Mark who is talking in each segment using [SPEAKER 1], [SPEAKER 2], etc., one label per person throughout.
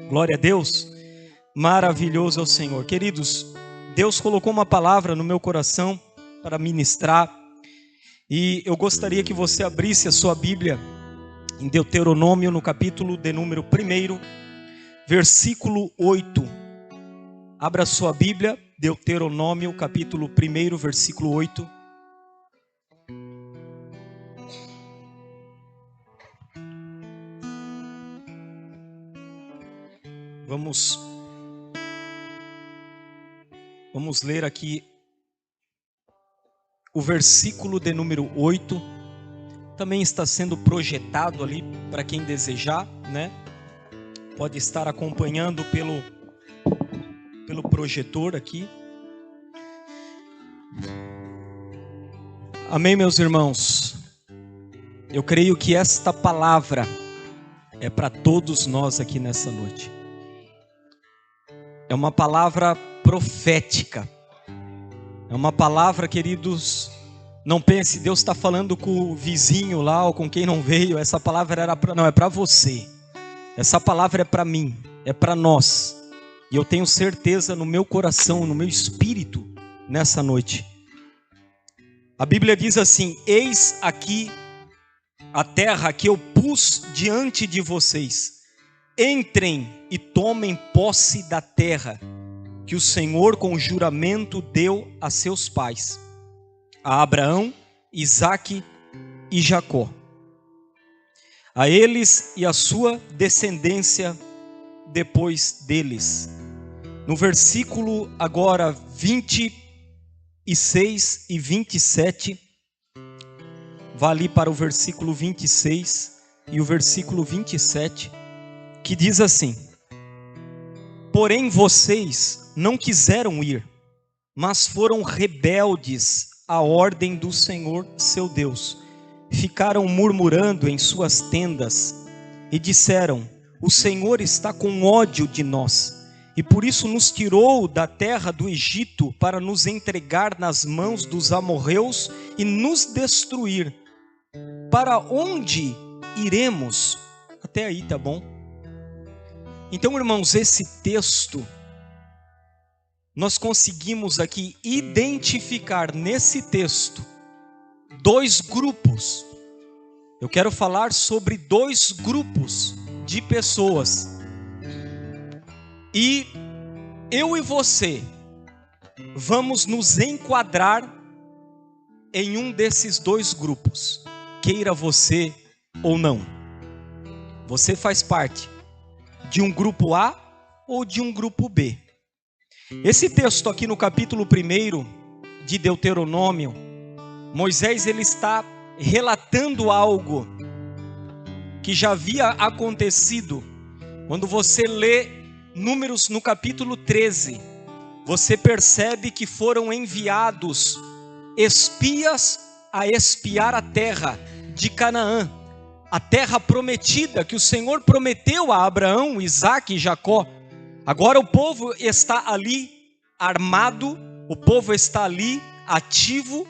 [SPEAKER 1] Glória a Deus. Maravilhoso é o Senhor. Queridos, Deus colocou uma palavra no meu coração para ministrar. E eu gostaria que você abrisse a sua Bíblia em Deuteronômio, no capítulo de número 1, versículo 8. Abra a sua Bíblia, Deuteronômio, capítulo 1, versículo 8. Vamos ler aqui o versículo de número 8. Também está sendo projetado ali para quem desejar, né? Pode estar acompanhando pelo projetor aqui. Amém, meus irmãos? Eu creio que esta palavra é para todos nós aqui nessa noite. É uma palavra profética. É uma palavra, queridos, não pense, Deus está falando com o vizinho lá ou com quem não veio. Essa palavra é para você. Essa palavra é para mim, é para nós. E eu tenho certeza no meu coração, no meu espírito, nessa noite. A Bíblia diz assim: eis aqui a terra que eu pus diante de vocês. Entrem e tomem posse da terra que o Senhor com juramento deu a seus pais, a Abraão, Isaque e Jacó, a eles e a sua descendência depois deles. No versículo agora 26 e 27, vá ali para o versículo 26 e o versículo 27, que diz assim: porém vocês não quiseram ir, mas foram rebeldes à ordem do Senhor seu Deus. Ficaram murmurando em suas tendas e disseram: o Senhor está com ódio de nós, e por isso nos tirou da terra do Egito para nos entregar nas mãos dos amorreus e nos destruir. Para onde iremos? Até aí, tá bom? Então, irmãos, esse texto, nós conseguimos aqui identificar nesse texto dois grupos. Eu quero falar sobre dois grupos de pessoas. E eu e você vamos nos enquadrar em um desses dois grupos, queira você ou não. Você faz parte de um grupo A ou de um grupo B. Esse texto aqui no capítulo 1 de Deuteronômio, Moisés ele está relatando algo que já havia acontecido. Quando você lê Números no capítulo 13, você percebe que foram enviados espias a espiar a terra de Canaã, a terra prometida que o Senhor prometeu a Abraão, Isaque e Jacó. Agora o povo está ali armado, o povo está ali ativo,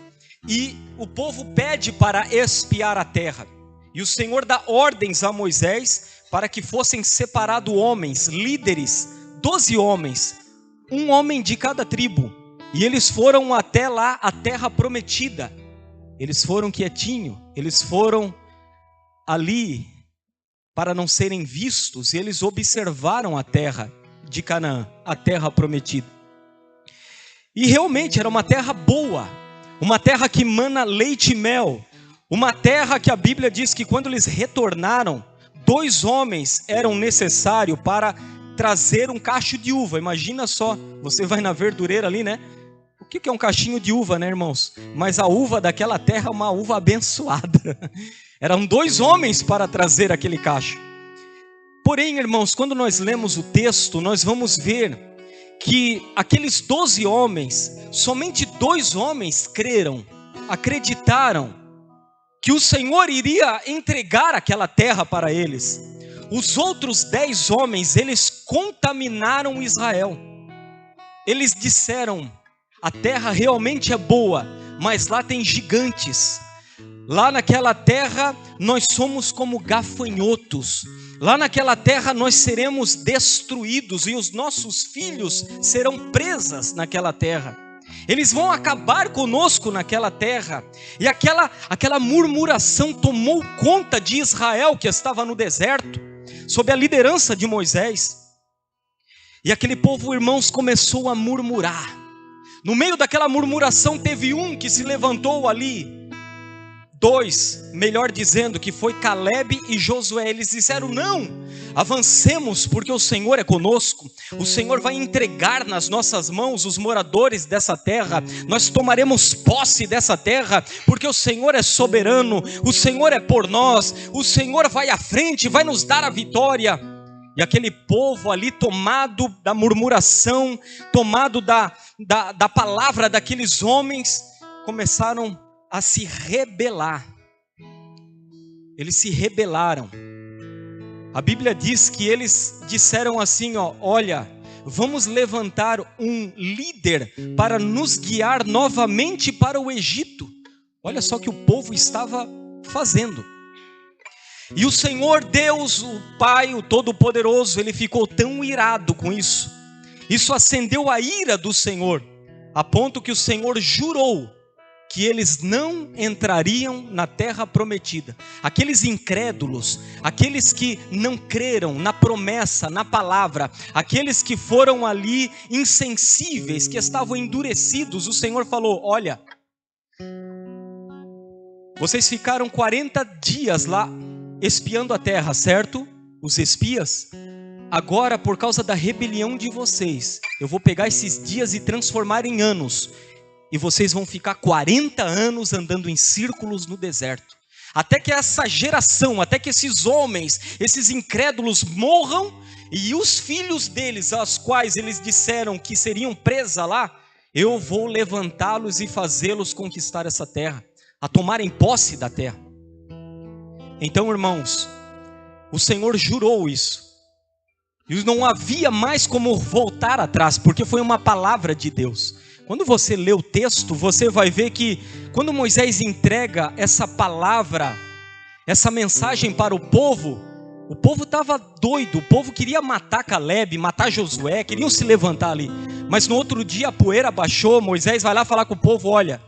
[SPEAKER 1] e o povo pede para espiar a terra. E o Senhor dá ordens a Moisés para que fossem separados homens, líderes, 12 homens, um homem de cada tribo. E eles foram até lá, a terra prometida. Eles foram quietinho, eles foram ali para não serem vistos, e eles observaram a terra de Canaã, a terra prometida. E realmente era uma terra boa, uma terra que mana leite e mel, uma terra que a Bíblia diz que quando eles retornaram, 2 homens eram necessários para trazer um cacho de uva. Imagina só, você vai na verdureira ali, né? O que é um cachinho de uva, né, irmãos? Mas a uva daquela terra é uma uva abençoada. Eram 2 homens para trazer aquele cacho. Porém, irmãos, quando nós lemos o texto, nós vamos ver que aqueles 12 homens, somente 2 homens creram, acreditaram que o Senhor iria entregar aquela terra para eles. Os outros 10 homens, eles contaminaram Israel. Eles disseram: a terra realmente é boa, mas lá tem gigantes. Lá naquela terra nós somos como gafanhotos. Lá naquela terra nós seremos destruídos e os nossos filhos serão presas naquela terra. Eles vão acabar conosco naquela terra. E aquela murmuração tomou conta de Israel, que estava no deserto, sob a liderança de Moisés. E aquele povo, irmãos, começou a murmurar. No meio daquela murmuração teve um que se levantou ali. Dois, melhor dizendo, que foi Caleb e Josué. Eles disseram: não, avancemos, porque o Senhor é conosco. O Senhor vai entregar nas nossas mãos os moradores dessa terra. Nós tomaremos posse dessa terra, porque o Senhor é soberano. O Senhor é por nós. O Senhor vai à frente, vai nos dar a vitória. E aquele povo ali, tomado da murmuração, tomado da palavra daqueles homens, começaram a se rebelar. Eles se rebelaram. A Bíblia diz que eles disseram assim: olha, vamos levantar um líder para nos guiar novamente para o Egito. Olha só o que o povo estava fazendo. E o Senhor Deus, o Pai, o Todo-Poderoso, ele ficou tão irado com isso. Isso acendeu a ira do Senhor, a ponto que o Senhor jurou que eles não entrariam na terra prometida. Aqueles incrédulos, aqueles que não creram na promessa, na palavra, aqueles que foram ali insensíveis, que estavam endurecidos, o Senhor falou: olha, vocês ficaram 40 dias lá espiando a terra, certo? Os espias. Agora, por causa da rebelião de vocês, eu vou pegar esses dias e transformar em anos. E vocês vão ficar 40 anos andando em círculos no deserto. Até que essa geração, até que esses homens, esses incrédulos morram. E os filhos deles, aos quais eles disseram que seriam presa lá, eu vou levantá-los e fazê-los conquistar essa terra, a tomarem posse da terra. Então, irmãos, o Senhor jurou isso. E não havia mais como voltar atrás, porque foi uma palavra de Deus. Quando você lê o texto, você vai ver que quando Moisés entrega essa palavra, essa mensagem para o povo estava doido. O povo queria matar Caleb, matar Josué, queriam se levantar ali. Mas no outro dia a poeira baixou, Moisés vai lá falar com o povo: olha,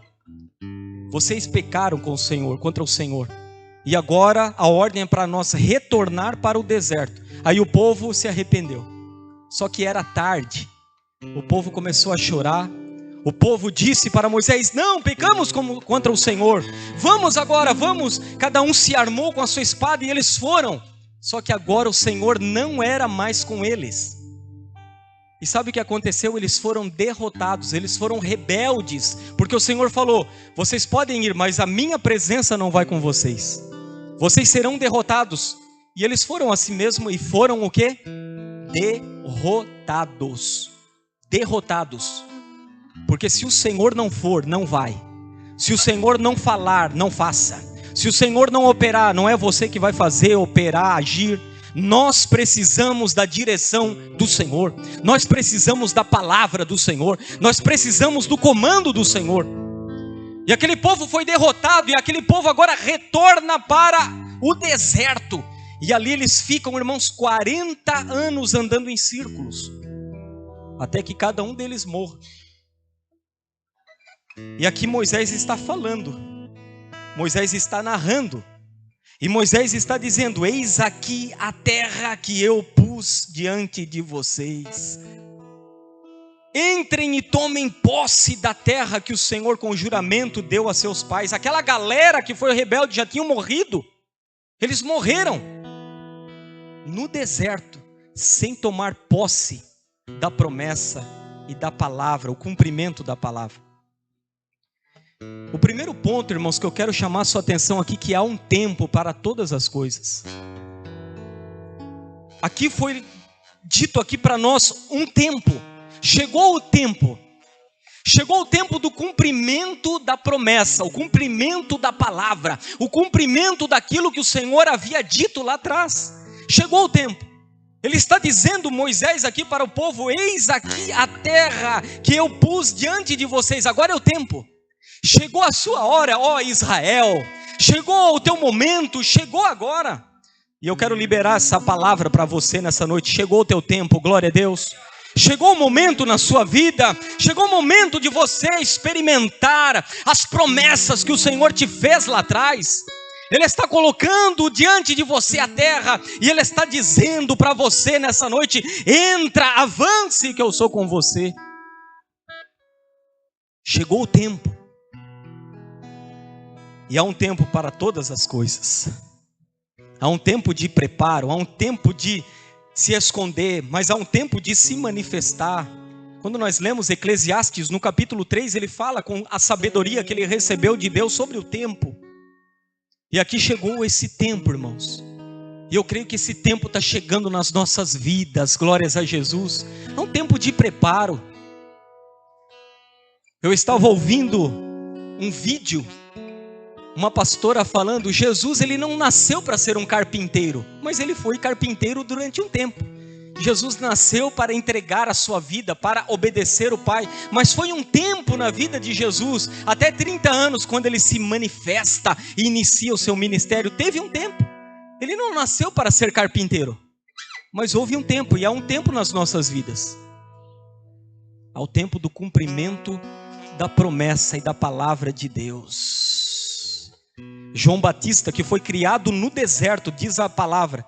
[SPEAKER 1] vocês pecaram com o Senhor, contra o Senhor. E agora a ordem é para nós retornar para o deserto. Aí o povo se arrependeu. Só que era tarde. O povo começou a chorar. O povo disse para Moisés: não, pecamos contra o Senhor. Vamos agora, vamos. Cada um se armou com a sua espada e eles foram. Só que agora o Senhor não era mais com eles. E sabe o que aconteceu? Eles foram derrotados, eles foram rebeldes. Porque o Senhor falou: vocês podem ir, mas a minha presença não vai com vocês. Vocês serão derrotados. E eles foram assim mesmo e foram o quê? Derrotados. Derrotados. Porque se o Senhor não for, não vai. Se o Senhor não falar, não faça. Se o Senhor não operar, não é você que vai fazer, operar, agir. Nós precisamos da direção do Senhor. Nós precisamos da palavra do Senhor. Nós precisamos do comando do Senhor. E aquele povo foi derrotado. E aquele povo agora retorna para o deserto. E ali eles ficam, irmãos, 40 anos andando em círculos. Até que cada um deles morra. E aqui Moisés está falando. Moisés está narrando. E Moisés está dizendo: eis aqui a terra que eu pus diante de vocês. Entrem e tomem posse da terra que o Senhor com juramento deu a seus pais. Aquela galera que foi rebelde já tinham morrido. Eles morreram no deserto, sem tomar posse da promessa e da palavra, o cumprimento da palavra. O primeiro ponto, irmãos, que eu quero chamar a sua atenção aqui, que há um tempo para todas as coisas. Aqui foi dito aqui para nós um tempo. Chegou o tempo. Chegou o tempo do cumprimento da promessa, o cumprimento da palavra, o cumprimento daquilo que o Senhor havia dito lá atrás. Chegou o tempo. Ele está dizendo, Moisés, aqui para o povo: eis aqui a terra que eu pus diante de vocês. Agora é o tempo. Chegou a sua hora, ó Israel. Chegou o teu momento, chegou agora. E eu quero liberar essa palavra para você nessa noite. Chegou o teu tempo, glória a Deus. Chegou o momento na sua vida, chegou o momento de você experimentar as promessas que o Senhor te fez lá atrás. Ele está colocando diante de você a terra, e Ele está dizendo para você nessa noite: entra, avance, que eu sou com você. Chegou o tempo, e há um tempo para todas as coisas. Há um tempo de preparo, há um tempo de se esconder, mas há um tempo de se manifestar. Quando nós lemos Eclesiastes, no capítulo 3, ele fala com a sabedoria que ele recebeu de Deus sobre o tempo. E aqui chegou esse tempo, irmãos. E eu creio que esse tempo está chegando nas nossas vidas, glórias a Jesus. É um tempo de preparo. Eu estava ouvindo um vídeo, uma pastora falando: Jesus, ele não nasceu para ser um carpinteiro, mas ele foi carpinteiro durante um tempo. Jesus nasceu para entregar a sua vida, para obedecer o Pai, mas foi um tempo na vida de Jesus, até 30 anos, quando ele se manifesta e inicia o seu ministério. Teve um tempo, ele não nasceu para ser carpinteiro, mas houve um tempo, e há um tempo nas nossas vidas. Há o tempo do cumprimento da promessa e da palavra de Deus. João Batista, que foi criado no deserto, diz a palavra,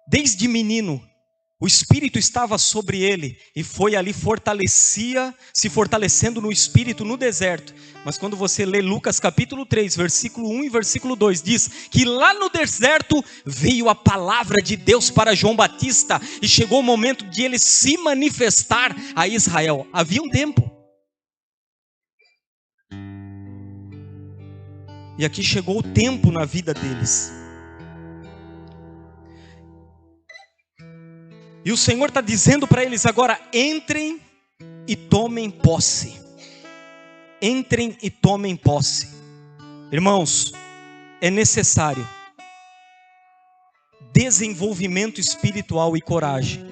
[SPEAKER 1] desde menino, o Espírito estava sobre ele, e foi ali se fortalecendo no Espírito no deserto. Mas quando você lê Lucas capítulo 3, versículo 1 e versículo 2, diz que lá no deserto veio a palavra de Deus para João Batista, e chegou o momento de ele se manifestar a Israel. Havia um tempo. E aqui chegou o tempo na vida deles. E o Senhor está dizendo para eles agora: entrem e tomem posse. Entrem e tomem posse. Irmãos, é necessário desenvolvimento espiritual e coragem.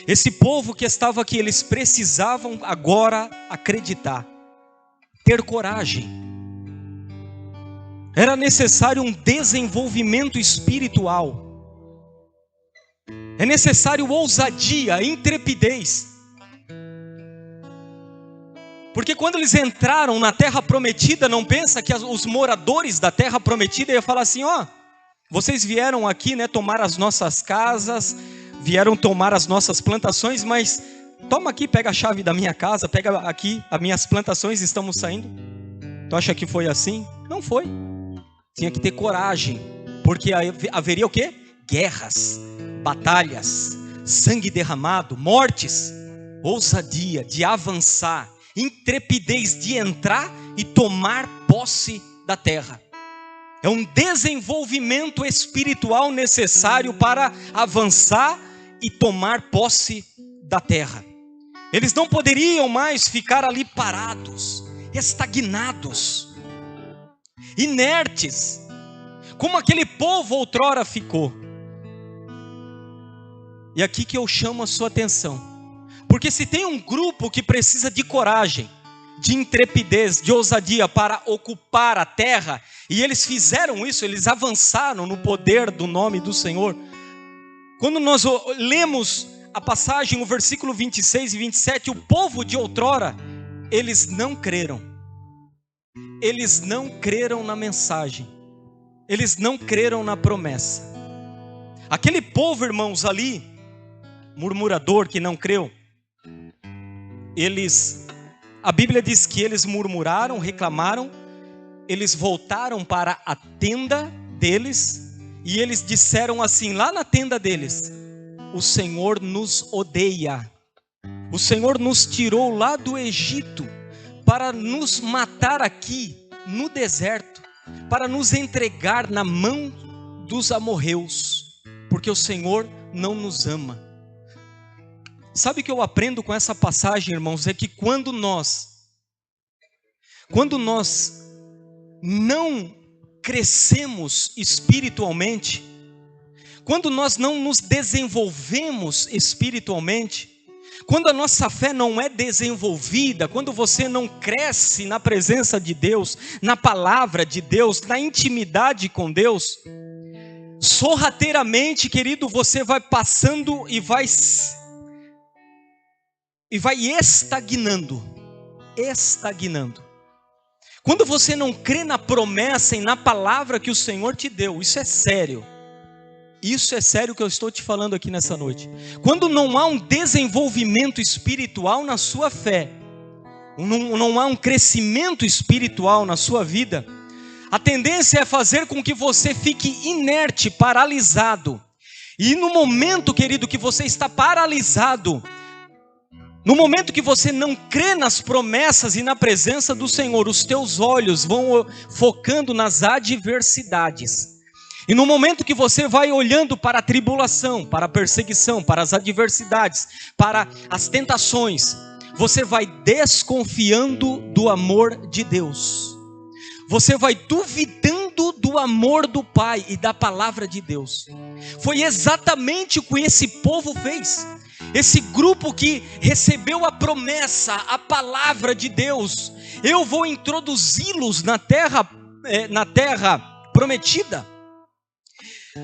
[SPEAKER 1] Esse povo que estava aqui, eles precisavam agora acreditar, ter coragem. Era necessário um desenvolvimento espiritual. É necessário ousadia, intrepidez. Porque quando eles entraram na terra prometida, não pensa que os moradores da terra prometida iam falar assim: ó, vocês vieram aqui, né, tomar as nossas casas, vieram tomar as nossas plantações, mas toma aqui, pega a chave da minha casa, pega aqui, as minhas plantações, estamos saindo. Tu acha que foi assim? Não foi. Tinha que ter coragem, porque haveria o quê? Guerras, batalhas, sangue derramado, mortes. Ousadia de avançar, intrepidez de entrar e tomar posse da terra. É um desenvolvimento espiritual necessário para avançar e tomar posse da terra. Eles não poderiam mais ficar ali parados, estagnados, inertes, como aquele povo outrora ficou. E aqui que eu chamo a sua atenção, porque se tem um grupo que precisa de coragem, de intrepidez, de ousadia para ocupar a terra, e eles fizeram isso, eles avançaram no poder do nome do Senhor. Quando nós lemos a passagem, o versículo 26 e 27, o povo de outrora, eles não creram. Eles não creram na mensagem, eles não creram na promessa. Aquele povo, irmãos, ali, murmurador que não creu, a Bíblia diz que eles murmuraram, reclamaram, eles voltaram para a tenda deles, e eles disseram assim, lá na tenda deles: o Senhor nos odeia, o Senhor nos tirou lá do Egito, para nos matar aqui no deserto, para nos entregar na mão dos amorreus, porque o Senhor não nos ama. Sabe o que eu aprendo com essa passagem, irmãos? É que quando nós não crescemos espiritualmente, quando nós não nos desenvolvemos espiritualmente, quando a nossa fé não é desenvolvida, quando você não cresce na presença de Deus, na palavra de Deus, na intimidade com Deus, sorrateiramente, querido, você vai passando e vai estagnando. Quando você não crê na promessa e na palavra que o Senhor te deu, isso é sério. Isso é sério que eu estou te falando aqui nessa noite. Quando não há um desenvolvimento espiritual na sua fé, não há um crescimento espiritual na sua vida, a tendência é fazer com que você fique inerte, paralisado. E no momento, querido, que você está paralisado, no momento que você não crê nas promessas e na presença do Senhor, os teus olhos vão focando nas adversidades. E no momento que você vai olhando para a tribulação, para a perseguição, para as adversidades, para as tentações, você vai desconfiando do amor de Deus. Você vai duvidando do amor do Pai e da palavra de Deus. Foi exatamente o que esse povo fez. Esse grupo que recebeu a promessa, a palavra de Deus. Eu vou introduzi-los na terra prometida.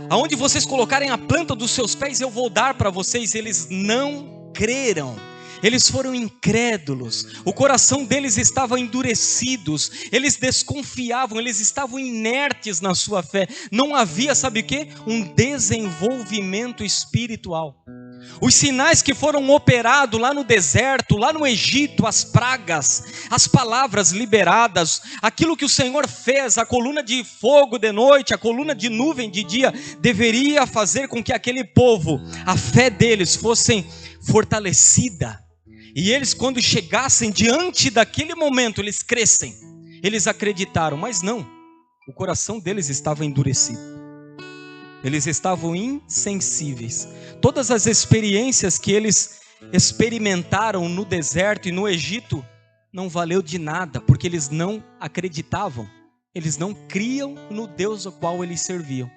[SPEAKER 1] Aonde vocês colocarem a planta dos seus pés, eu vou dar para vocês. Eles não creram. Eles foram incrédulos, o coração deles estava endurecidos, eles desconfiavam, eles estavam inertes na sua fé. Não havia, sabe o que? Um desenvolvimento espiritual. Os sinais que foram operados lá no deserto, lá no Egito, as pragas, as palavras liberadas, aquilo que o Senhor fez, a coluna de fogo de noite, a coluna de nuvem de dia, deveria fazer com que aquele povo, a fé deles fosse fortalecida. E eles, quando chegassem diante daquele momento, eles crescem, eles acreditaram, mas não, o coração deles estava endurecido, eles estavam insensíveis. Todas as experiências que eles experimentaram no deserto e no Egito, não valeu de nada, porque eles não acreditavam, eles não criam no Deus ao qual eles serviam.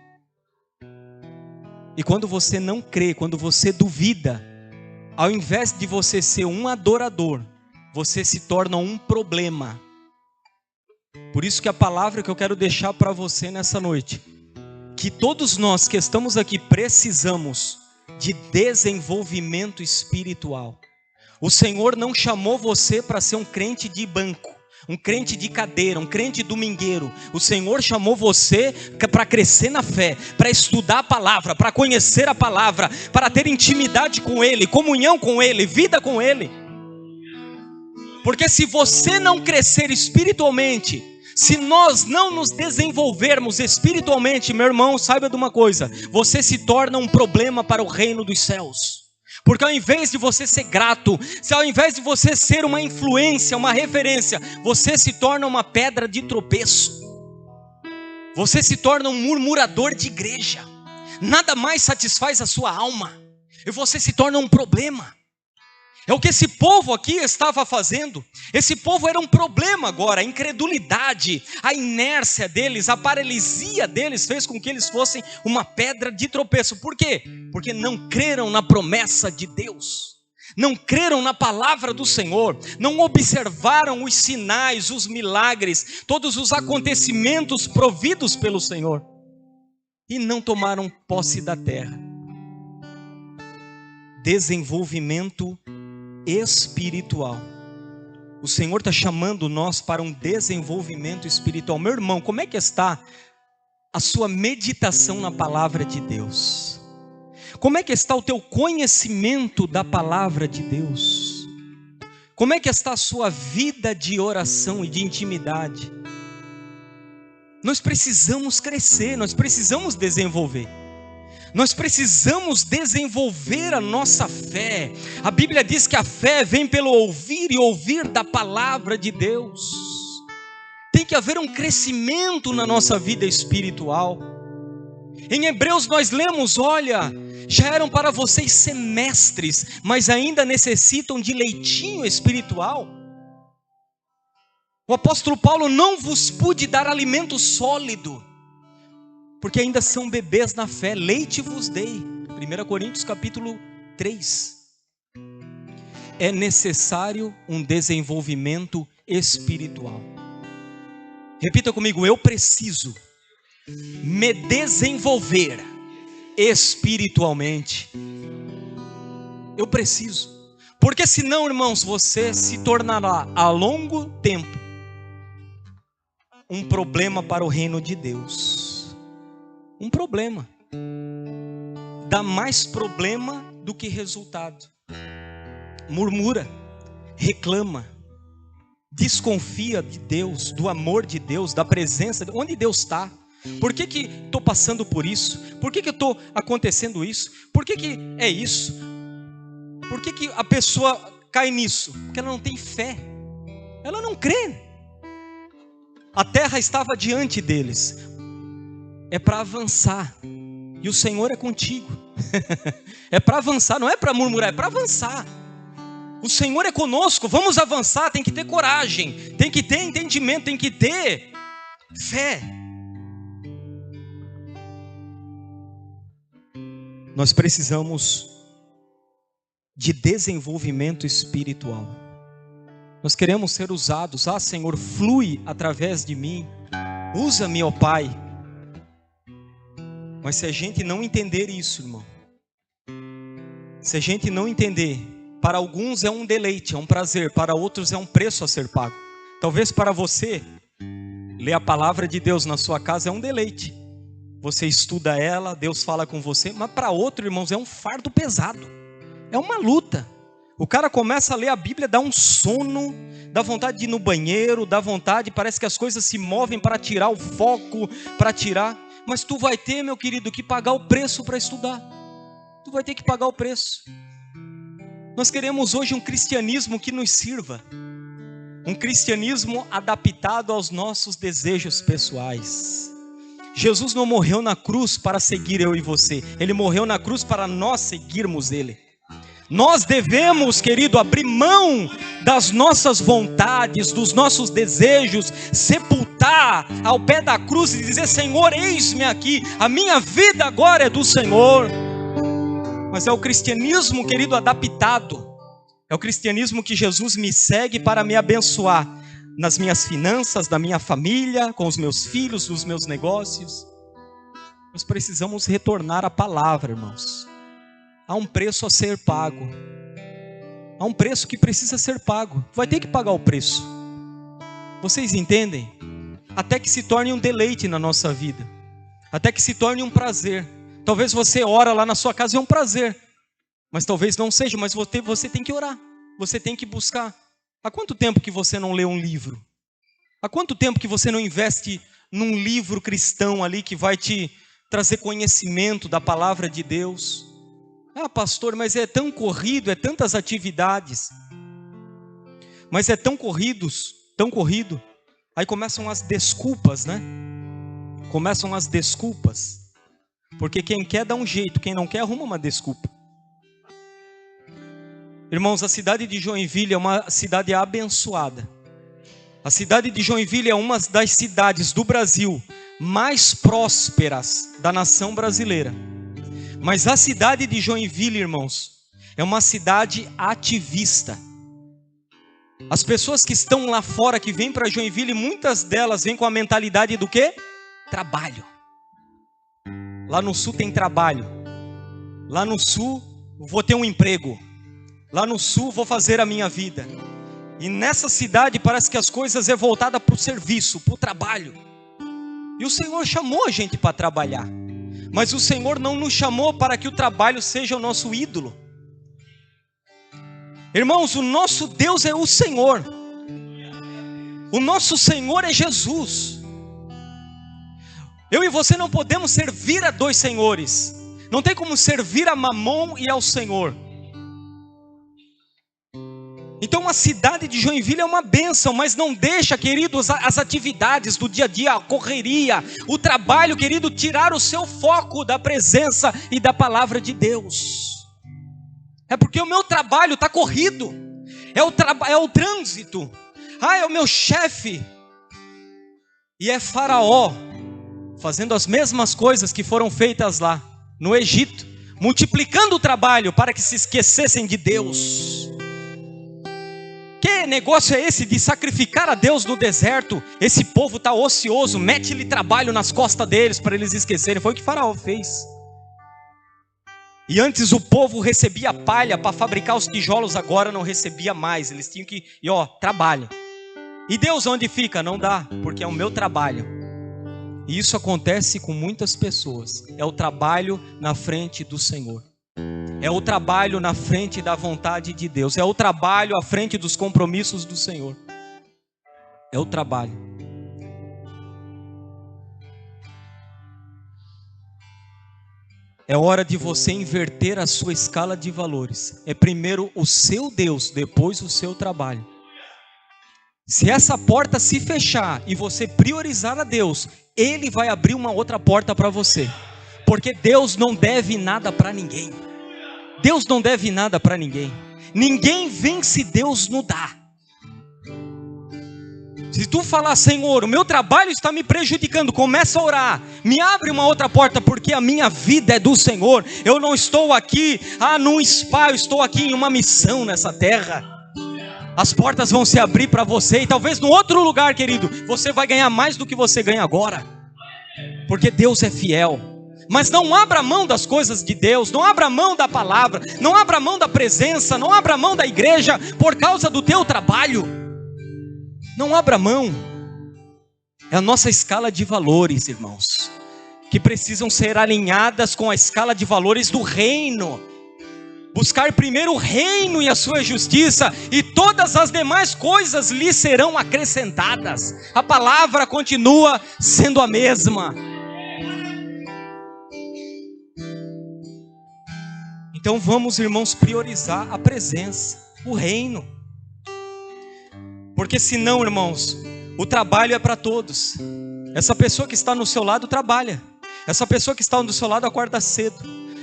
[SPEAKER 1] E quando você não crê, quando você duvida, ao invés de você ser um adorador, você se torna um problema. Por isso que a palavra que eu quero deixar para você nessa noite, que todos nós que estamos aqui precisamos de desenvolvimento espiritual. O Senhor não chamou você para ser um crente de banco, um crente de cadeira, um crente domingueiro. O Senhor chamou você para crescer na fé, para estudar a palavra, para conhecer a palavra, para ter intimidade com Ele, comunhão com Ele, vida com Ele. Porque se você não crescer espiritualmente, se nós não nos desenvolvermos espiritualmente, meu irmão, saiba de uma coisa, você se torna um problema para o reino dos céus. Porque ao invés de você ser grato, ao invés de você ser uma influência, uma referência, você se torna uma pedra de tropeço. Você se torna um murmurador de igreja. Nada mais satisfaz a sua alma. E você se torna um problema. É o que esse povo aqui estava fazendo. Esse povo era um problema agora. A incredulidade, a inércia deles, a paralisia deles fez com que eles fossem uma pedra de tropeço. Por quê? Porque não creram na promessa de Deus. Não creram na palavra do Senhor. Não observaram os sinais, os milagres, todos os acontecimentos providos pelo Senhor. E não tomaram posse da terra. Desenvolvimento espiritual. O Senhor está chamando nós para um desenvolvimento espiritual. Meu irmão, como é que está a sua meditação na palavra de Deus? Como é que está o teu conhecimento da palavra de Deus? Como é que está a sua vida de oração e de intimidade? Nós precisamos crescer, nós precisamos desenvolver. Nós precisamos desenvolver a nossa fé. A Bíblia diz que a fé vem pelo ouvir e ouvir da palavra de Deus. Tem que haver um crescimento na nossa vida espiritual. Em Hebreus nós lemos, olha, já eram para vocês semestres, mas ainda necessitam de leitinho espiritual. O apóstolo Paulo: não vos pude dar alimento sólido, porque ainda são bebês na fé, leite vos dei. 1 Coríntios capítulo 3. É necessário um desenvolvimento espiritual. Repita comigo: eu preciso me desenvolver espiritualmente. Eu preciso. Porque senão, irmãos, você se tornará a longo tempo um problema para o reino de Deus. Um problema. Dá mais problema do que resultado. Murmura, reclama, desconfia de Deus, do amor de Deus, da presença, onde Deus está. Por que estou passando por isso? Por que estou acontecendo isso? Por que é isso? Por que a pessoa cai nisso? Porque ela não tem fé, ela não crê. A terra estava diante deles, é para avançar, e o Senhor é contigo. É para avançar, não é para murmurar, é para avançar. O Senhor é conosco, vamos avançar. Tem que ter coragem, tem que ter entendimento, tem que ter fé. Nós precisamos de desenvolvimento espiritual. Nós queremos ser usados. Senhor, flui através de mim, usa-me, ó Pai. Mas se a gente não entender isso, irmão, se a gente não entender, para alguns é um deleite, é um prazer, para outros é um preço a ser pago. Talvez para você, ler a palavra de Deus na sua casa é um deleite. Você estuda ela, Deus fala com você, mas para outro, irmãos, é um fardo pesado. É uma luta. O cara começa a ler a Bíblia, dá um sono, dá vontade de ir no banheiro, dá vontade, parece que as coisas se movem para tirar o foco, para tirar. Mas tu vai ter, meu querido, que pagar o preço para estudar. Tu vai ter que pagar o preço. Nós queremos hoje um cristianismo que nos sirva. Um cristianismo adaptado aos nossos desejos pessoais. Jesus não morreu na cruz para seguir eu e você. Ele morreu na cruz para nós seguirmos Ele. Nós devemos, querido, abrir mão das nossas vontades, dos nossos desejos, sepultar ao pé da cruz e dizer: Senhor, eis-me aqui, a minha vida agora é do Senhor. Mas é o cristianismo, querido, adaptado. É o cristianismo que Jesus me segue para me abençoar nas minhas finanças, na minha família, com os meus filhos, nos meus negócios. Nós precisamos retornar à palavra, irmãos. Há um preço a ser pago. Há um preço que precisa ser pago. Vai ter que pagar o preço. Vocês entendem? Até que se torne um deleite na nossa vida. Até que se torne um prazer. Talvez você ora lá na sua casa e é um prazer. Mas talvez não seja, mas você tem que orar. Você tem que buscar. Há quanto tempo que você não lê um livro? Há quanto tempo que você não investe num livro cristão ali que vai te trazer conhecimento da palavra de Deus? Pastor, mas é tão corrido, é tantas atividades. Mas é tão corrido. Aí começam as desculpas, né? Começam as desculpas. Porque quem quer dá um jeito, quem não quer arruma uma desculpa. Irmãos, a cidade de Joinville é uma cidade abençoada. A cidade de Joinville é uma das cidades do Brasil mais prósperas da nação brasileira. Mas a cidade de Joinville, irmãos, é uma cidade ativista. As pessoas que estão lá fora, que vêm para Joinville, muitas delas vêm com a mentalidade do quê? Trabalho. Lá no sul tem trabalho. Lá no sul vou ter um emprego. Lá no sul vou fazer a minha vida. E nessa cidade parece que as coisas é voltada para o serviço, para o trabalho. E o Senhor chamou a gente para trabalhar. Mas o Senhor não nos chamou para que o trabalho seja o nosso ídolo. Irmãos, o nosso Deus é o Senhor. O nosso Senhor é Jesus. Eu e você não podemos servir a dois senhores. Não tem como servir a Mamon e ao Senhor. Então a cidade de Joinville é uma bênção, mas não deixa, queridos, as atividades do dia a dia, a correria, o trabalho, querido, tirar o seu foco da presença e da palavra de Deus. É porque o meu trabalho está corrido, é o trânsito, é o meu chefe, e é Faraó, fazendo as mesmas coisas que foram feitas lá no Egito, multiplicando o trabalho para que se esquecessem de Deus. Que negócio é esse de sacrificar a Deus no deserto? Esse povo está ocioso, mete-lhe trabalho nas costas deles para eles esquecerem. Foi o que Faraó fez. E antes o povo recebia palha para fabricar os tijolos, agora não recebia mais. Eles tinham que, trabalho. E Deus onde fica? Não dá, porque é o meu trabalho. E isso acontece com muitas pessoas. É o trabalho na frente do Senhor. É o trabalho na frente da vontade de Deus. É o trabalho à frente dos compromissos do Senhor. É o trabalho. É hora de você inverter a sua escala de valores. É primeiro o seu Deus, depois o seu trabalho. Se essa porta se fechar e você priorizar a Deus, Ele vai abrir uma outra porta para você. Porque Deus não deve nada para ninguém. Deus não deve nada para ninguém. Ninguém vence Deus no dá. Se tu falar, Senhor, o meu trabalho está me prejudicando, começa a orar, me abre uma outra porta, porque a minha vida é do Senhor. Eu não estou aqui, num spa, eu estou aqui em uma missão nessa terra. As portas vão se abrir para você, e talvez no outro lugar, querido, você vai ganhar mais do que você ganha agora. Porque Deus é fiel. Mas não abra mão das coisas de Deus, não abra mão da palavra, não abra mão da presença, não abra mão da igreja por causa do teu trabalho. Não abra mão. É a nossa escala de valores, irmãos, que precisam ser alinhadas com a escala de valores do reino. Buscar primeiro o reino e a sua justiça, e todas as demais coisas lhe serão acrescentadas. A palavra continua sendo a mesma. Então vamos, irmãos, priorizar a presença, o reino. Porque senão, irmãos, o trabalho é para todos. Essa pessoa que está no seu lado trabalha. Essa pessoa que está do seu lado acorda cedo.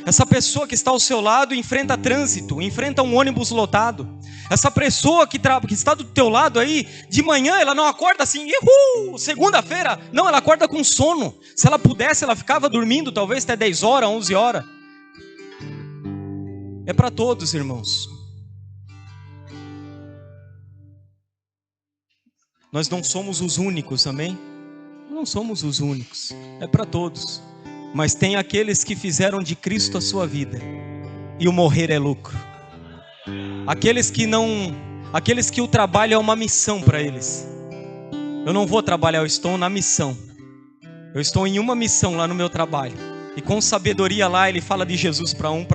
[SPEAKER 1] Essa pessoa que está ao seu lado enfrenta trânsito, enfrenta um ônibus lotado. Essa pessoa que está do teu lado aí, de manhã ela não acorda assim, segunda-feira. Não, ela acorda com sono. Se ela pudesse, ela ficava dormindo talvez até 10 horas, 11 horas. É para todos, irmãos. Nós não somos os únicos, amém? Não somos os únicos, é para todos. Mas tem aqueles que fizeram de Cristo a sua vida, e o morrer é lucro. Aqueles que o trabalho é uma missão para eles. Eu não vou trabalhar, eu estou na missão. Eu estou em uma missão lá no meu trabalho. E com sabedoria lá ele fala de Jesus para um,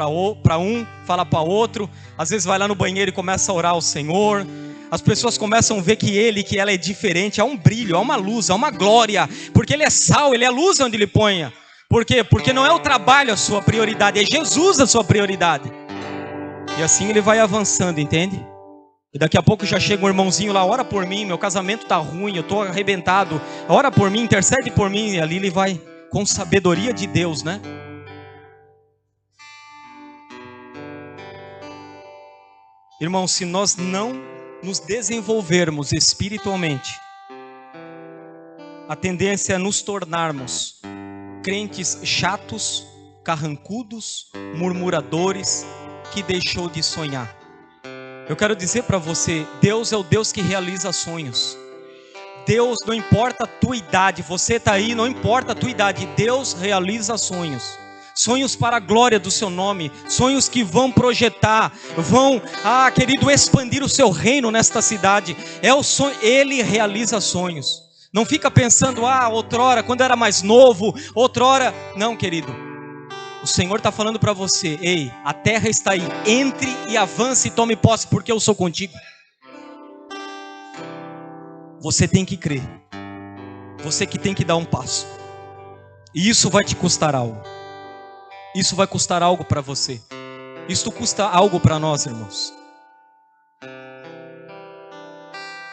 [SPEAKER 1] fala para outro. Às vezes vai lá no banheiro e começa a orar ao Senhor. As pessoas começam a ver que ela é diferente. Há um brilho, há uma luz, há uma glória. Porque ele é sal, ele é luz onde ele ponha. Por quê? Porque não é o trabalho a sua prioridade, é Jesus a sua prioridade. E assim ele vai avançando, entende? E daqui a pouco já chega um irmãozinho lá, ora por mim, meu casamento está ruim, eu estou arrebentado. Ora por mim, intercede por mim. E ali ele vai com sabedoria de Deus, né? Irmão, se nós não nos desenvolvermos espiritualmente, a tendência é nos tornarmos crentes chatos, carrancudos, murmuradores, que deixou de sonhar. Eu quero dizer para você, Deus é o Deus que realiza sonhos. Deus, não importa a tua idade, você está aí, não importa a tua idade, Deus realiza sonhos. Sonhos para a glória do seu nome, sonhos que vão projetar, querido, expandir o seu reino nesta cidade. É o sonho, Ele realiza sonhos. Não fica pensando, outrora, quando era mais novo, outrora. Não, querido. O Senhor está falando para você, ei, a terra está aí, entre e avance e tome posse, porque eu sou contigo. Você tem que crer. Você que tem que dar um passo. E isso vai te custar algo. Isso vai custar algo para você. Isso custa algo para nós, irmãos.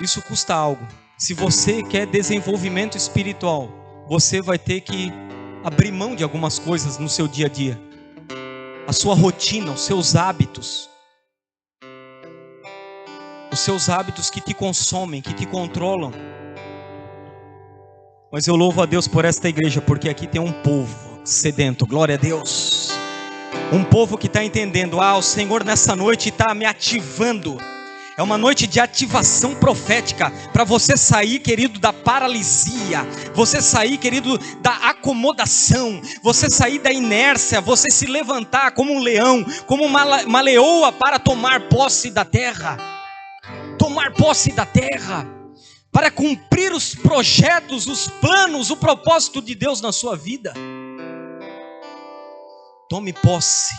[SPEAKER 1] Isso custa algo. Se você quer desenvolvimento espiritual, você vai ter que abrir mão de algumas coisas no seu dia a dia. A sua rotina, os seus hábitos. Os seus hábitos que te consomem, que te controlam. Mas eu louvo a Deus por esta igreja, porque aqui tem um povo sedento, glória a Deus. Um povo que está entendendo, o Senhor nessa noite está me ativando. É uma noite de ativação profética, para você sair, querido, da paralisia, você sair, querido, da acomodação, você sair da inércia, você se levantar como um leão, como uma leoa, para tomar posse da terra, para cumprir os projetos, os planos, o propósito de Deus na sua vida. Tome posse.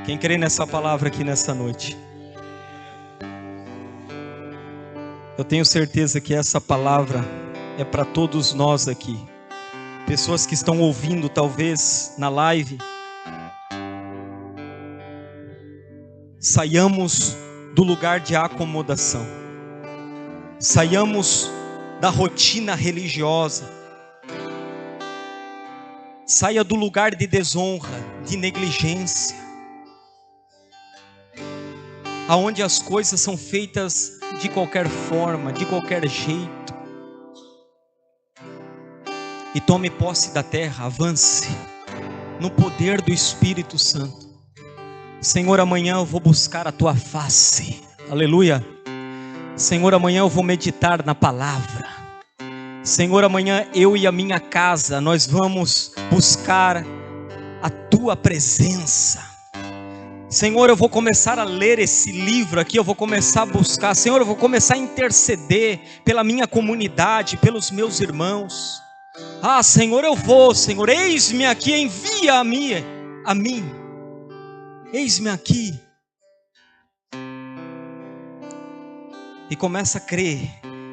[SPEAKER 1] Quem crê nessa palavra aqui nessa noite? Eu tenho certeza que essa palavra é para todos nós aqui. Pessoas que estão ouvindo talvez na live. Saiamos do lugar de acomodação. Saiamos da rotina religiosa. Saia do lugar de desonra, de negligência, aonde as coisas são feitas de qualquer forma, de qualquer jeito. E tome posse da terra, avance no poder do Espírito Santo. Senhor, amanhã eu vou buscar a tua face. Aleluia. Senhor, amanhã eu vou meditar na palavra. Senhor, amanhã eu e a minha casa, nós vamos buscar a tua presença. Senhor, eu vou começar a ler esse livro aqui, eu vou começar a buscar. Senhor, eu vou começar a interceder pela minha comunidade, pelos meus irmãos. Ah, Senhor, eu vou, Senhor, eis-me aqui, envia a mim. Eis-me aqui. E começa a crer,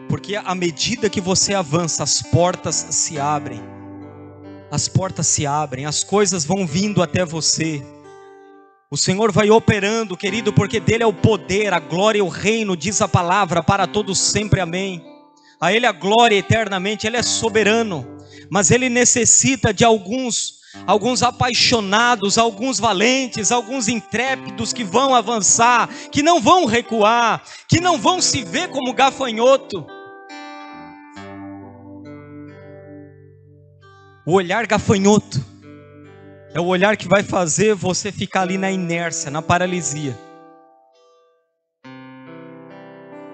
[SPEAKER 1] porque à medida que você avança, as portas se abrem. As portas se abrem, as coisas vão vindo até você. O Senhor vai operando, querido, porque dele é o poder, a glória e o reino, diz a palavra, para todos sempre, amém. A ele a glória eternamente, ele é soberano, mas ele necessita de alguns apaixonados, alguns valentes, alguns intrépidos que vão avançar, que não vão recuar, que não vão se ver como gafanhoto. O olhar gafanhoto é o olhar que vai fazer você ficar ali na inércia, na paralisia.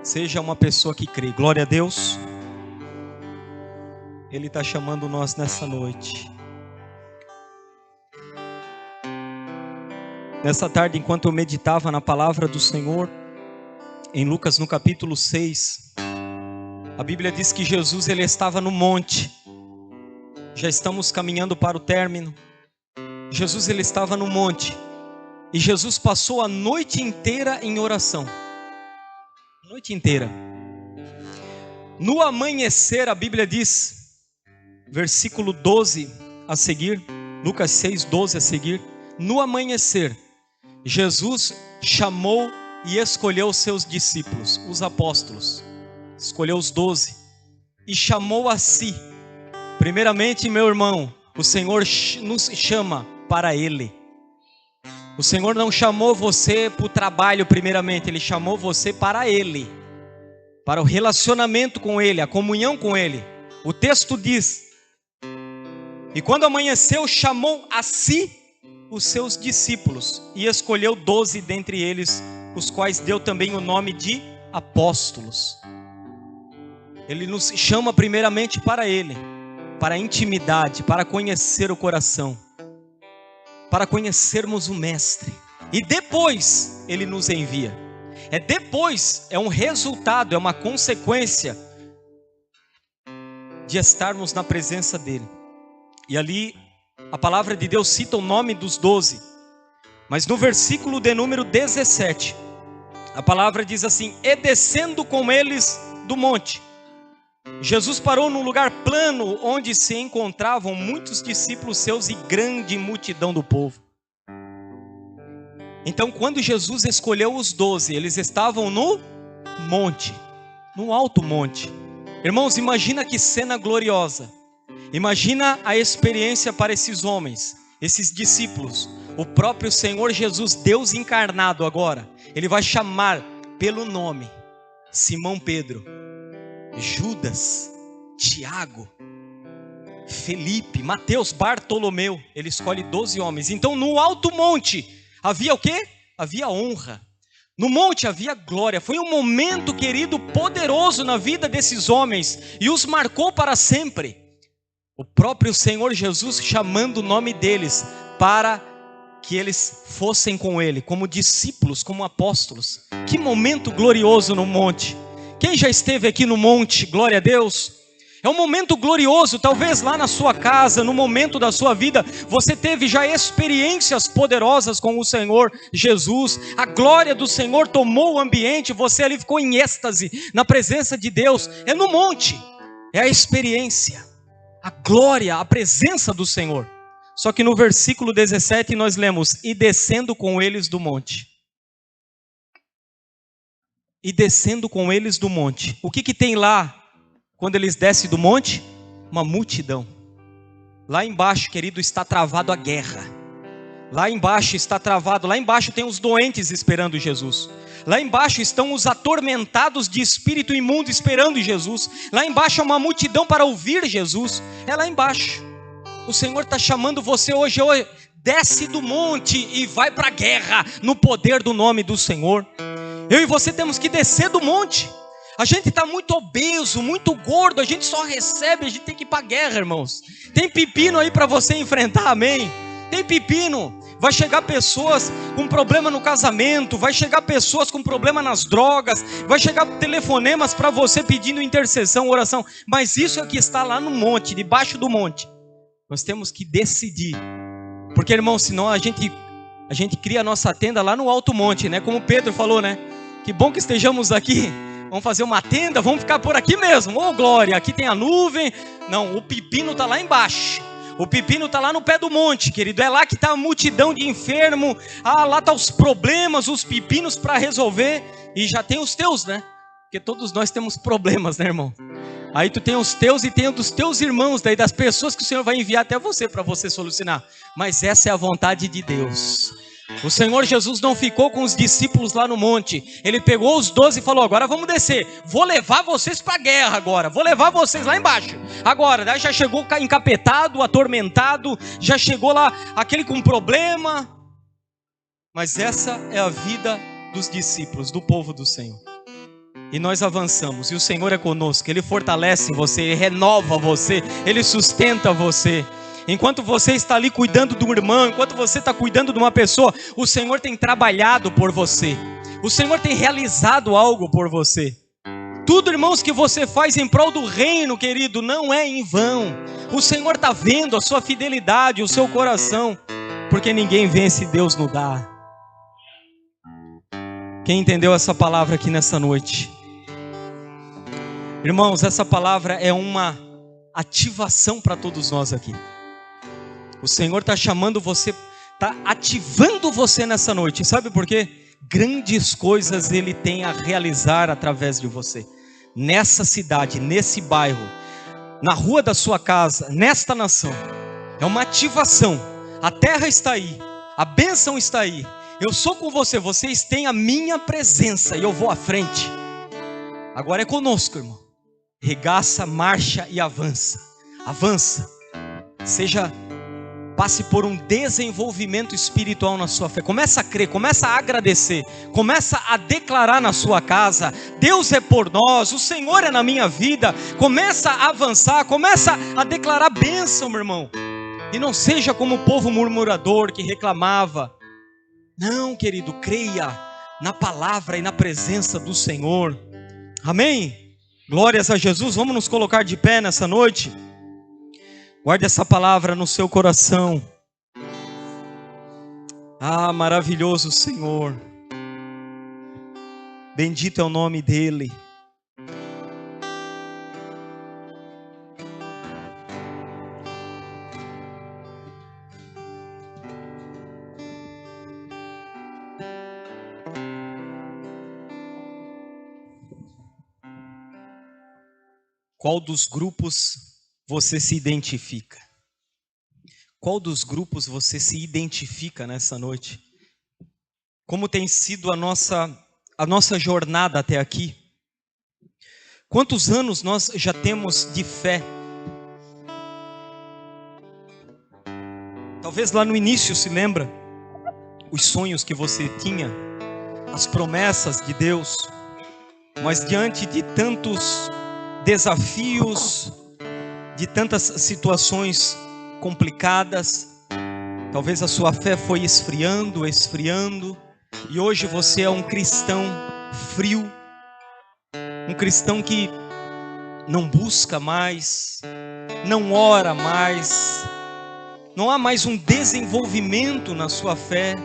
[SPEAKER 1] Seja uma pessoa que crê. Glória a Deus. Ele está chamando nós nessa noite. Nessa tarde, enquanto eu meditava na palavra do Senhor, em Lucas no capítulo 6, a Bíblia diz que Jesus ele estava no monte. Já estamos caminhando para o término. Jesus ele estava no monte e Jesus passou a noite inteira em oração. Noite inteira. No amanhecer, a Bíblia diz, versículo 12 a seguir, Lucas 6, 12 a seguir. No amanhecer, Jesus chamou e escolheu os seus discípulos, os apóstolos. Escolheu os 12 e chamou a si. Primeiramente, meu irmão, o Senhor nos chama para Ele. O Senhor não chamou você para o trabalho primeiramente, Ele chamou você para Ele, para o relacionamento com Ele, a comunhão com Ele. O texto diz, e quando amanheceu, chamou a si os seus discípulos, e escolheu 12 dentre eles, os quais deu também o nome de apóstolos. Ele nos chama primeiramente para Ele, para a intimidade, para conhecer o coração, para conhecermos o Mestre, e depois Ele nos envia. É um resultado, é uma consequência de estarmos na presença dEle. E ali a palavra de Deus cita o nome dos 12, mas no versículo de número 17, a palavra diz assim: e descendo com eles do monte, Jesus parou num lugar plano, onde se encontravam muitos discípulos seus e grande multidão do povo. Então, quando Jesus escolheu os 12, eles estavam no monte, no alto monte. Irmãos, imagina que cena gloriosa. Imagina a experiência para esses homens, esses discípulos. O próprio Senhor Jesus, Deus encarnado agora, Ele vai chamar pelo nome Simão Pedro, Judas, Tiago, Felipe, Mateus, Bartolomeu. Ele escolhe 12 homens. Então no alto monte havia o quê? havia honra. No monte havia glória. Foi um momento, querido, poderoso na vida desses homens e os marcou para sempre. O próprio Senhor Jesus chamando o nome deles para que eles fossem com Ele, como discípulos, como apóstolos. Que momento glorioso no monte. Quem já esteve aqui no monte, glória a Deus. É um momento glorioso, talvez lá na sua casa, no momento da sua vida, você teve já experiências poderosas com o Senhor Jesus. A glória do Senhor tomou o ambiente, você ali ficou em êxtase, na presença de Deus. É no monte, é a experiência, a glória, a presença do Senhor. Só que no versículo 17 nós lemos, e descendo com eles do monte. E descendo com eles do monte. O que tem lá? Quando eles descem do monte, uma multidão. Lá embaixo, querido, está travado a guerra. Lá embaixo está travado, lá embaixo tem os doentes esperando Jesus. Lá embaixo estão os atormentados de espírito imundo esperando Jesus. Lá embaixo é uma multidão para ouvir Jesus. É lá embaixo. O Senhor está chamando você hoje, desce do monte e vai para a guerra, no poder do nome do Senhor. Eu e você temos que descer do monte. A gente está muito obeso, muito gordo, a gente só recebe, a gente tem que ir para a guerra, irmãos. Tem pepino aí para você enfrentar, amém? Tem pepino. Vai chegar pessoas com problema no casamento, vai chegar pessoas com problema nas drogas, vai chegar telefonemas para você pedindo intercessão, oração. Mas isso é que está lá no monte, debaixo do monte. Nós temos que decidir. Porque, irmão, senão a gente cria a nossa tenda lá no alto monte, né? Como Pedro falou, né? Que bom que estejamos aqui. Vamos fazer uma tenda, vamos ficar por aqui mesmo. Ô glória, aqui tem a nuvem. Não, o pepino está lá embaixo. O pepino está lá no pé do monte, querido. É lá que está a multidão de enfermo. Lá estão os problemas, os pepinos para resolver. E já tem os teus, né? Porque todos nós temos problemas, né, irmão? Aí tu tem os teus e tem os dos teus irmãos, daí das pessoas que o Senhor vai enviar até você para você solucionar. Mas essa é a vontade de Deus. O Senhor Jesus não ficou com os discípulos lá no monte. Ele pegou os 12 e falou, agora vamos descer. Vou levar vocês para a guerra agora. Vou levar vocês lá embaixo. Agora, daí já chegou encapetado, atormentado. Já chegou lá aquele com problema. Mas essa é a vida dos discípulos, do povo do Senhor. E nós avançamos, e o Senhor é conosco. Ele fortalece você, Ele renova você, Ele sustenta você. Enquanto você está ali cuidando do irmão, enquanto você está cuidando de uma pessoa, o Senhor tem trabalhado por você. O Senhor tem realizado algo por você. Tudo, irmãos, que você faz em prol do reino, querido, não é em vão. O Senhor está vendo a sua fidelidade, o seu coração, porque ninguém vence Deus no dá. Quem entendeu essa palavra aqui nessa noite? Irmãos, essa palavra é uma ativação para todos nós aqui. O Senhor está chamando você, está ativando você nessa noite. Sabe por quê? Grandes coisas Ele tem a realizar através de você. Nessa cidade, nesse bairro, na rua da sua casa, nesta nação. É uma ativação. A terra está aí, a bênção está aí. Eu sou com você, vocês têm a minha presença e eu vou à frente. Agora é conosco, irmão. Regaça, marcha e avança. Avança. Passe por um desenvolvimento espiritual na sua fé. Começa a crer, começa a agradecer, começa a declarar na sua casa: Deus é por nós, o Senhor é na minha vida. Começa a avançar, começa a declarar bênção, meu irmão. E não seja como o povo murmurador que reclamava. Não, querido, creia na palavra e na presença do Senhor. Amém? Glórias a Jesus. Vamos nos colocar de pé nessa noite. Guarde essa palavra no seu coração. Ah, maravilhoso Senhor. Bendito é o nome dEle. Qual dos grupos você se identifica? Qual dos grupos você se identifica nessa noite? Como tem sido a nossa jornada até aqui? Quantos anos nós já temos de fé? Talvez lá no início, se lembra? os sonhos que você tinha, as promessas de Deus, mas diante de tantos desafios, de tantas situações complicadas, talvez a sua fé foi esfriando, e hoje você é um cristão frio, um cristão que não busca mais, não ora mais, não há mais um desenvolvimento na sua fé.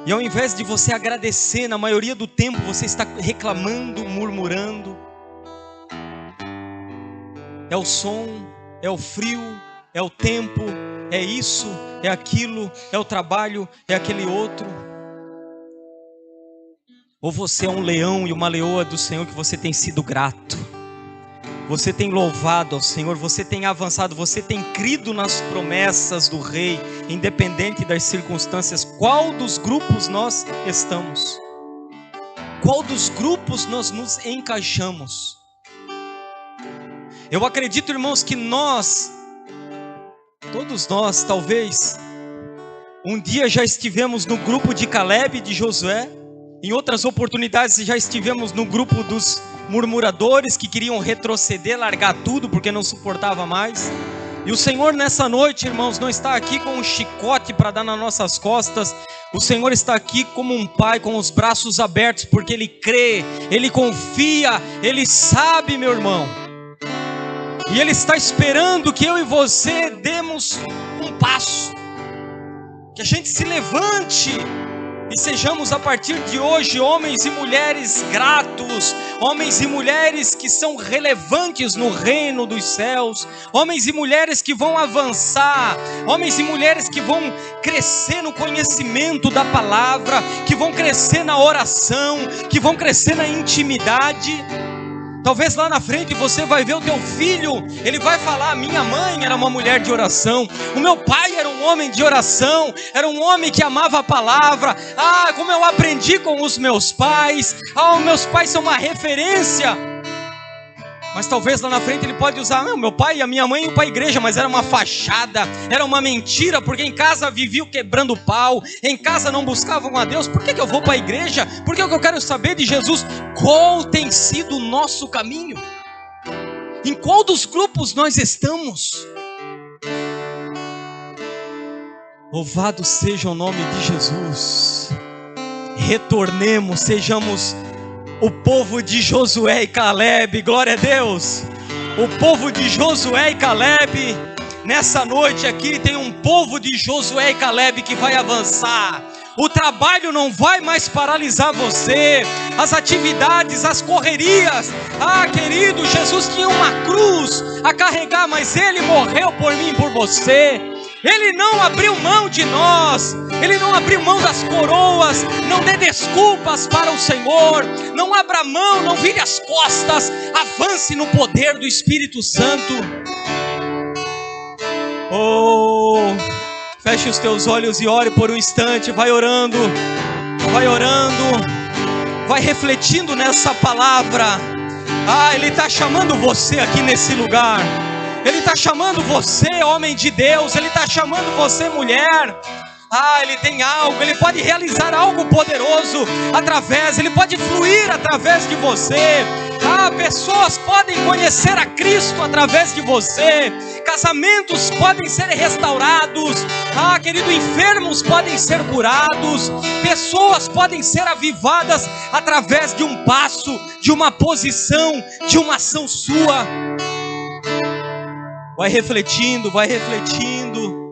[SPEAKER 1] E ao invés de você agradecer, na maioria do tempo você está reclamando, murmurando. É o som, é o frio, é o tempo, é isso, é aquilo, é o trabalho, é aquele outro. Ou você é um leão e uma leoa do Senhor que você tem sido grato. Você tem louvado ao Senhor, você tem avançado, você tem crido nas promessas do Rei, independente das circunstâncias. Qual dos grupos nós estamos? Qual dos grupos nós nos encaixamos? Eu acredito, irmãos, que todos nós, talvez, um dia já estivemos no grupo de Caleb e de Josué. Em outras oportunidades já estivemos no grupo dos murmuradores que queriam retroceder, largar tudo porque não suportava mais. E o Senhor nessa noite, irmãos, não está aqui com um chicote para dar nas nossas costas. O Senhor está aqui como um pai com os braços abertos, porque Ele crê, Ele confia, Ele sabe, meu irmão. E Ele está esperando que eu e você demos um passo, que a gente se levante e sejamos a partir de hoje homens e mulheres gratos, homens e mulheres que são relevantes no reino dos céus, homens e mulheres que vão avançar, homens e mulheres que vão crescer no conhecimento da palavra, que vão crescer na oração, que vão crescer na intimidade. Talvez lá na frente você vai ver o teu filho, ele vai falar: minha mãe era uma mulher de oração, o meu pai era um homem de oração, era um homem que amava a palavra. Como eu aprendi com os meus pais, os meus pais são uma referência. Mas talvez lá na frente ele pode usar: meu pai e a minha mãe iam para a igreja, mas era uma fachada, era uma mentira, porque em casa viviam quebrando pau, em casa não buscavam a Deus. Por que eu vou para a igreja? Porque eu quero saber de Jesus. Qual tem sido o nosso caminho? Em qual dos grupos nós estamos? Louvado seja o nome de Jesus. Retornemos, sejamos o povo de Josué e Caleb. Glória a Deus. O povo de Josué e Caleb. Nessa noite aqui tem um povo de Josué e Caleb que vai avançar. O trabalho não vai mais paralisar você, as atividades, as correrias. Querido, Jesus tinha uma cruz a carregar, mas Ele morreu por mim e por você. Ele não abriu mão de nós, Ele não abriu mão das coroas. Não dê desculpas para o Senhor, não abra mão, não vire as costas, avance no poder do Espírito Santo. Feche os teus olhos e ore por um instante. Vai orando, vai refletindo nessa palavra. Ele está chamando você aqui nesse lugar. Ele está chamando você, homem de Deus. Ele está chamando você, mulher. Ele tem algo, Ele pode realizar algo poderoso Ele pode fluir através de você. Pessoas podem conhecer a Cristo através de você. Casamentos podem ser restaurados. Querido, enfermos podem ser curados. Pessoas podem ser avivadas através de um passo, de uma posição, de uma ação sua. Vai refletindo.